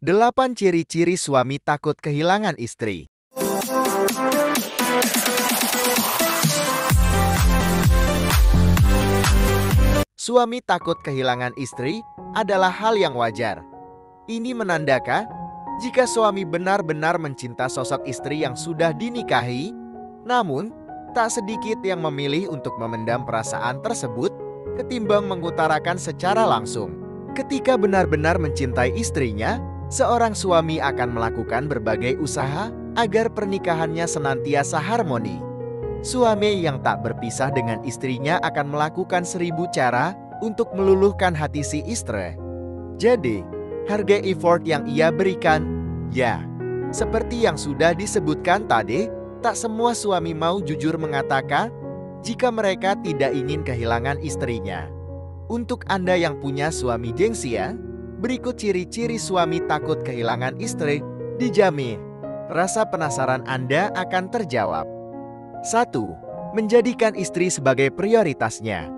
8 ciri-ciri suami takut kehilangan istri. Suami takut kehilangan istri adalah hal yang wajar. Ini menandakan jika suami benar-benar mencinta sosok istri yang sudah dinikahi, namun tak sedikit yang memilih untuk memendam perasaan tersebut ketimbang mengutarakan secara langsung. Ketika benar-benar mencintai istrinya, seorang suami akan melakukan berbagai usaha agar pernikahannya senantiasa harmoni. Suami yang tak berpisah dengan istrinya akan melakukan 1000 cara untuk meluluhkan hati si istri. Jadi, harga effort yang ia berikan, ya, seperti yang sudah disebutkan tadi, tak semua suami mau jujur mengatakan jika mereka tidak ingin kehilangan istrinya. Untuk Anda yang punya suami gengsian, berikut ciri-ciri suami takut kehilangan istri, dijamin rasa penasaran Anda akan terjawab. 1. Menjadikan istri sebagai prioritasnya.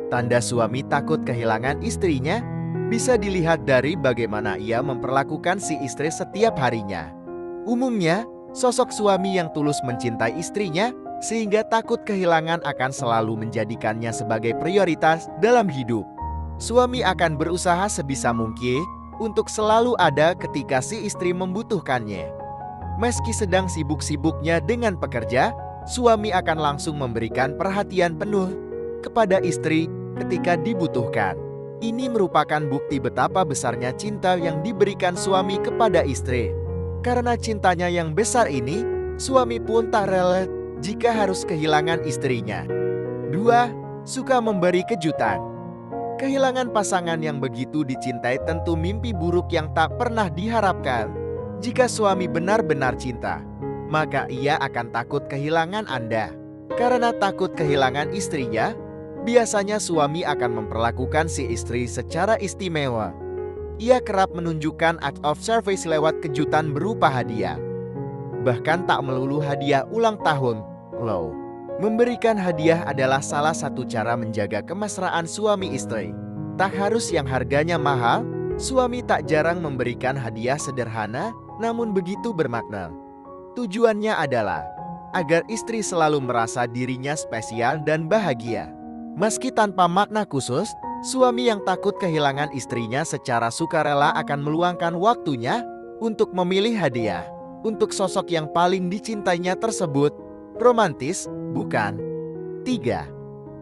Tanda suami takut kehilangan istrinya bisa dilihat dari bagaimana ia memperlakukan si istri setiap harinya. Umumnya, sosok suami yang tulus mencintai istrinya sehingga takut kehilangan akan selalu menjadikannya sebagai prioritas dalam hidup. Suami akan berusaha sebisa mungkin untuk selalu ada ketika si istri membutuhkannya. Meski sedang sibuk-sibuknya dengan pekerja, suami akan langsung memberikan perhatian penuh kepada istri ketika dibutuhkan. Ini merupakan bukti betapa besarnya cinta yang diberikan suami kepada istri. Karena cintanya yang besar ini, suami pun tak rela jika harus kehilangan istrinya. 2. Suka memberi kejutan. Kehilangan pasangan yang begitu dicintai tentu mimpi buruk yang tak pernah diharapkan. Jika suami benar-benar cinta, maka ia akan takut kehilangan Anda. Karena takut kehilangan istrinya, biasanya suami akan memperlakukan si istri secara istimewa. Ia kerap menunjukkan act of service lewat kejutan berupa hadiah. Bahkan tak melulu hadiah ulang tahun, loh. Memberikan hadiah adalah salah satu cara menjaga kemesraan suami istri. Tak harus yang harganya mahal, suami tak jarang memberikan hadiah sederhana namun begitu bermakna. Tujuannya adalah agar istri selalu merasa dirinya spesial dan bahagia. Meski tanpa makna khusus, suami yang takut kehilangan istrinya secara sukarela akan meluangkan waktunya untuk memilih hadiah untuk sosok yang paling dicintainya tersebut. Romantis, bukan? 3.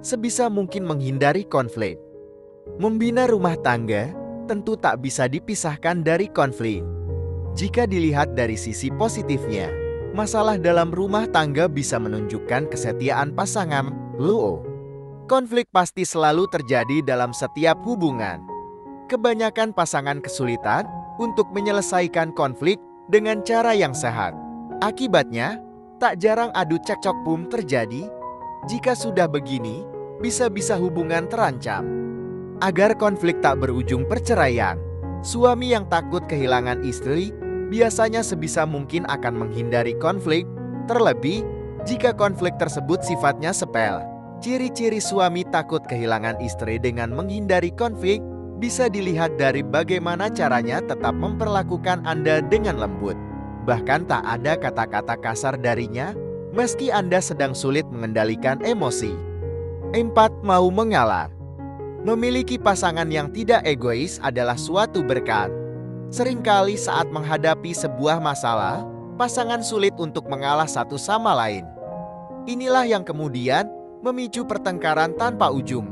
Sebisa mungkin menghindari konflik. Membina rumah tangga tentu tak bisa dipisahkan dari konflik. Jika dilihat dari sisi positifnya, masalah dalam rumah tangga bisa menunjukkan kesetiaan pasangan. Konflik pasti selalu terjadi dalam setiap hubungan. Kebanyakan pasangan kesulitan untuk menyelesaikan konflik dengan cara yang sehat. Akibatnya, tak jarang adu cekcok pun terjadi. Jika sudah begini, bisa-bisa hubungan terancam. Agar konflik tak berujung perceraian, suami yang takut kehilangan istri biasanya sebisa mungkin akan menghindari konflik, terlebih jika konflik tersebut sifatnya sepele. Ciri-ciri suami takut kehilangan istri dengan menghindari konflik bisa dilihat dari bagaimana caranya tetap memperlakukan Anda dengan lembut. Bahkan tak ada kata-kata kasar darinya, meski Anda sedang sulit mengendalikan emosi. 4. Mau mengalah. Memiliki pasangan yang tidak egois adalah suatu berkat. Seringkali saat menghadapi sebuah masalah, pasangan sulit untuk mengalah satu sama lain. Inilah yang kemudian memicu pertengkaran tanpa ujung.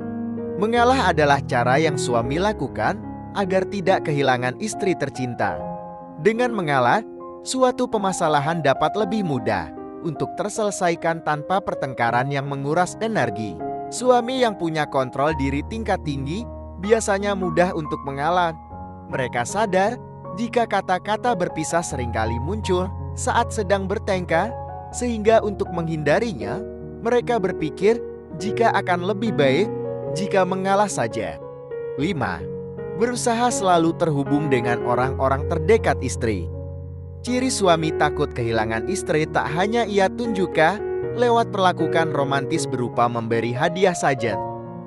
Mengalah adalah cara yang suami lakukan agar tidak kehilangan istri tercinta. Dengan mengalah, suatu permasalahan dapat lebih mudah untuk terselesaikan tanpa pertengkaran yang menguras energi. Suami yang punya kontrol diri tingkat tinggi biasanya mudah untuk mengalah. Mereka sadar jika kata-kata berpisah seringkali muncul saat sedang bertengkar, sehingga untuk menghindarinya, mereka berpikir jika akan lebih baik jika mengalah saja. 5. Berusaha selalu terhubung dengan orang-orang terdekat istri. Ciri suami takut kehilangan istri tak hanya ia tunjukkan lewat perlakuan romantis berupa memberi hadiah saja.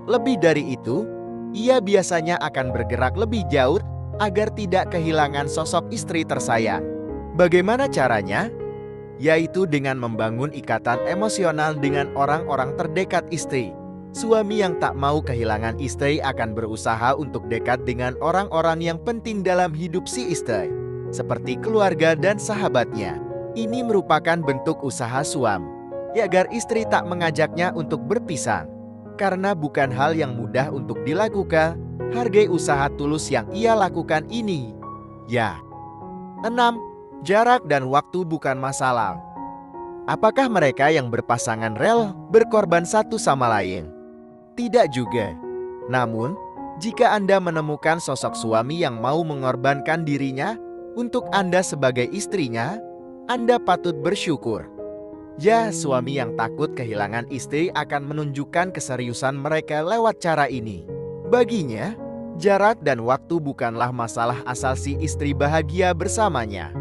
Lebih dari itu, ia biasanya akan bergerak lebih jauh agar tidak kehilangan sosok istri tersayang. Bagaimana caranya? Yaitu dengan membangun ikatan emosional dengan orang-orang terdekat istri. Suami yang tak mau kehilangan istri akan berusaha untuk dekat dengan orang-orang yang penting dalam hidup si istri, seperti keluarga dan sahabatnya. Ini merupakan bentuk usaha suami, agar istri tak mengajaknya untuk berpisah. Karena bukan hal yang mudah untuk dilakukan, hargai usaha tulus yang ia lakukan ini. Ya. 6. Jarak dan waktu bukan masalah. Apakah mereka yang berpasangan rela berkorban satu sama lain? Tidak juga. Namun, jika Anda menemukan sosok suami yang mau mengorbankan dirinya untuk Anda sebagai istrinya, Anda patut bersyukur. Ya, suami yang takut kehilangan istri akan menunjukkan keseriusan mereka lewat cara ini. Baginya, jarak dan waktu bukanlah masalah asal si istri bahagia bersamanya.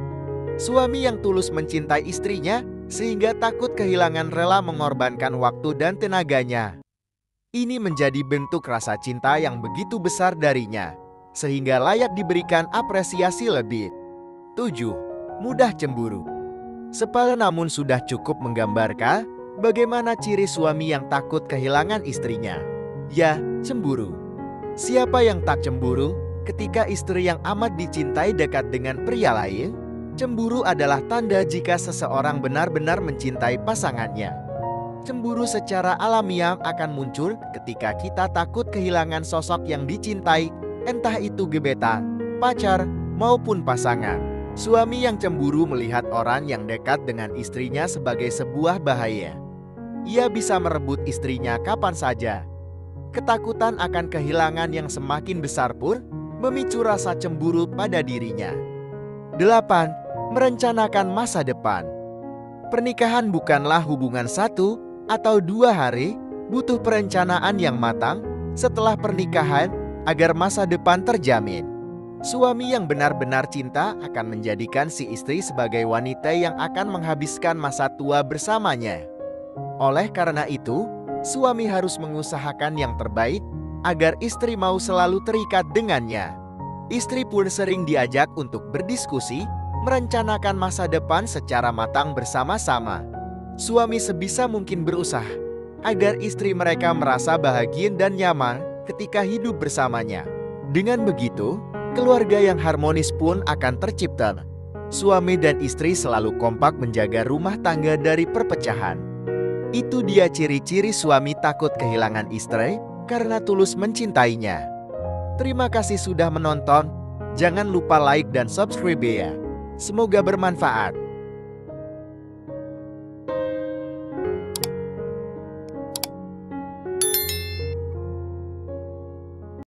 Suami yang tulus mencintai istrinya sehingga takut kehilangan rela mengorbankan waktu dan tenaganya. Ini menjadi bentuk rasa cinta yang begitu besar darinya, sehingga layak diberikan apresiasi lebih. 7. Mudah cemburu. Sepala namun sudah cukup menggambarkan bagaimana ciri suami yang takut kehilangan istrinya. Ya, cemburu. Siapa yang tak cemburu ketika istri yang amat dicintai dekat dengan pria lain? Cemburu adalah tanda jika seseorang benar-benar mencintai pasangannya. Cemburu secara alamiah akan muncul ketika kita takut kehilangan sosok yang dicintai, entah itu gebetan, pacar, maupun pasangan. Suami yang cemburu melihat orang yang dekat dengan istrinya sebagai sebuah bahaya. Ia bisa merebut istrinya kapan saja. Ketakutan akan kehilangan yang semakin besar pun memicu rasa cemburu pada dirinya. 8. Merencanakan masa depan. Pernikahan bukanlah hubungan 1 atau 2 hari, butuh perencanaan yang matang setelah pernikahan agar masa depan terjamin. Suami yang benar-benar cinta akan menjadikan si istri sebagai wanita yang akan menghabiskan masa tua bersamanya. Oleh karena itu, suami harus mengusahakan yang terbaik agar istri mau selalu terikat dengannya. Istri pun sering diajak untuk berdiskusi, merencanakan masa depan secara matang bersama-sama. Suami sebisa mungkin berusaha agar istri mereka merasa bahagia dan nyaman ketika hidup bersamanya. Dengan begitu, keluarga yang harmonis pun akan tercipta. Suami dan istri selalu kompak menjaga rumah tangga dari perpecahan. Itu dia ciri-ciri suami takut kehilangan istri karena tulus mencintainya. Terima kasih sudah menonton. Jangan lupa like dan subscribe ya. Semoga bermanfaat.